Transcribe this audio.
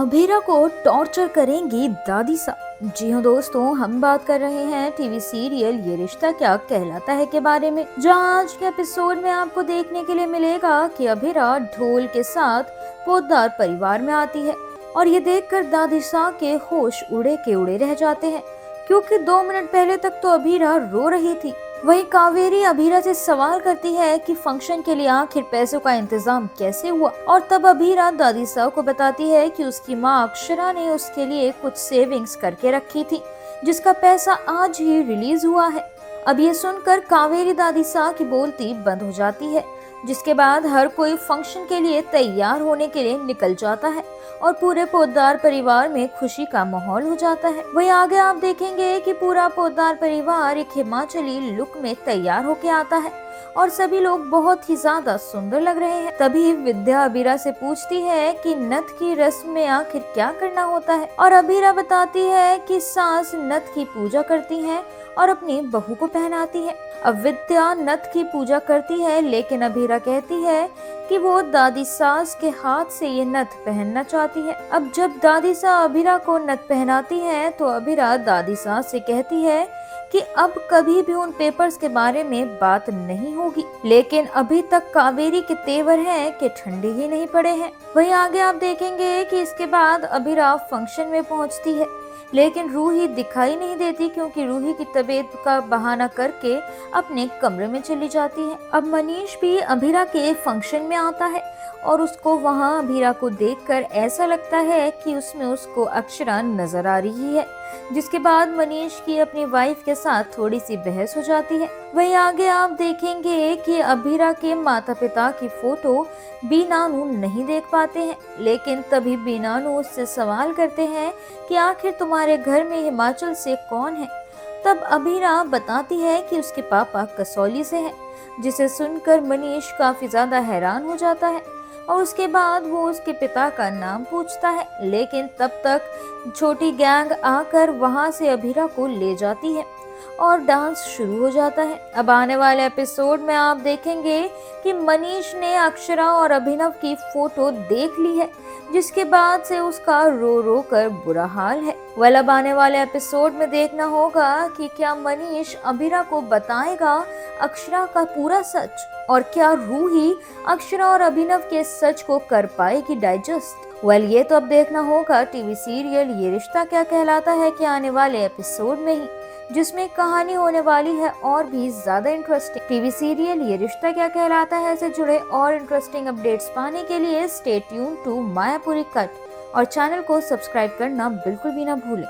अभीरा को टॉर्चर करेंगी दादी सा। जी हाँ दोस्तों, हम बात कर रहे हैं टीवी सीरियल ये रिश्ता क्या कहलाता है के बारे में, जहाँ आज के एपिसोड में आपको देखने के लिए मिलेगा कि अभीरा ढोल के साथ पोद्दार परिवार में आती है और ये देखकर दादी सा के होश उड़े के उड़े रह जाते हैं, क्योंकि 2 मिनट पहले तक तो अभीरा रो रही थी। वहीं कावेरी अभीरा से सवाल करती है कि फंक्शन के लिए आखिर पैसों का इंतजाम कैसे हुआ, और तब अभीरा दादी साहब को बताती है कि उसकी माँ अक्षरा ने उसके लिए कुछ सेविंग्स करके रखी थी, जिसका पैसा आज ही रिलीज हुआ है। अब ये सुनकर कावेरी दादी साहब की बोलती बंद हो जाती है, जिसके बाद हर कोई फंक्शन के लिए तैयार होने के लिए निकल जाता है और पूरे पोद्दार परिवार में खुशी का माहौल हो जाता है। वहीं आगे आप देखेंगे कि पूरा पोद्दार परिवार एक हिमाचली लुक में तैयार होके आता है और सभी लोग बहुत ही ज्यादा सुंदर लग रहे हैं। तभी विद्या अभीरा से पूछती है कि नथ की रस्म में आखिर क्या करना होता है, और अभीरा बताती है कि सास नथ की पूजा करती है और अपनी बहू को पहनाती है। अब विद्या नथ की पूजा करती है, लेकिन अभीरा कहती है कि वो दादी सास के हाथ से ये नथ पहनना चाहती है। अब जब दादी सास अभीरा को नथ पहनाती है तो अभीरा दादी सास से कहती है कि अब कभी भी उन पेपर्स के बारे में बात नहीं होगी, लेकिन अभी तक कावेरी के तेवर हैं कि ठंडे ही नहीं पड़े हैं। वहीं आगे आप देखेंगे कि इसके बाद अभीरा फंक्शन में पहुंचती है, लेकिन रूही दिखाई नहीं देती, क्योंकि रूही की तबीयत का बहाना करके अपने कमरे में चली जाती है। अब मनीष भी अभीरा के फंक्शन में आता है और उसको वहां अभीरा को देखकर ऐसा लगता है कि उसमें उसको अक्षरा नजर आ रही है, जिसके बाद मनीष की अपनी वाइफ के साथ थोड़ी सी बहस हो जाती है। वहीं आगे आप देखेंगे कि अभीरा के माता पिता की फोटो बीनानू नहीं देख पाते हैं, लेकिन तभी बीनानू उससे सवाल करते हैं कि आखिर तुम्हारे घर में हिमाचल से कौन है। तब अभीरा बताती है कि उसके पापा कसौली से हैं, जिसे सुनकर मनीष काफी ज्यादा हैरान हो जाता है और उसके बाद वो उसके पिता का नाम पूछता है, लेकिन तब तक छोटी गैंग आकर वहां से अभीरा को ले जाती है और डांस शुरू हो जाता है। अब आने वाले एपिसोड में आप देखेंगे कि मनीष ने अक्षरा और अभिनव की फोटो देख ली है, जिसके बाद से उसका रो रो कर बुरा हाल है। अब आने वाले एपिसोड में देखना होगा कि क्या मनीष अभीरा को बताएगा अक्षरा का पूरा सच, और क्या रूही अक्षरा और अभिनव के सच को कर पाएगी डाइजेस्ट। ये तो अब देखना होगा टीवी सीरियल ये रिश्ता क्या कहलाता है कि आने वाले एपिसोड में ही, जिसमें कहानी होने वाली है और भी ज्यादा इंटरेस्टिंग। टीवी सीरियल ये रिश्ता क्या कहलाता है से जुड़े और इंटरेस्टिंग अपडेट्स पाने के लिए stay tune to Mayapuri cut और चैनल को सब्सक्राइब करना बिल्कुल भी ना भूलें।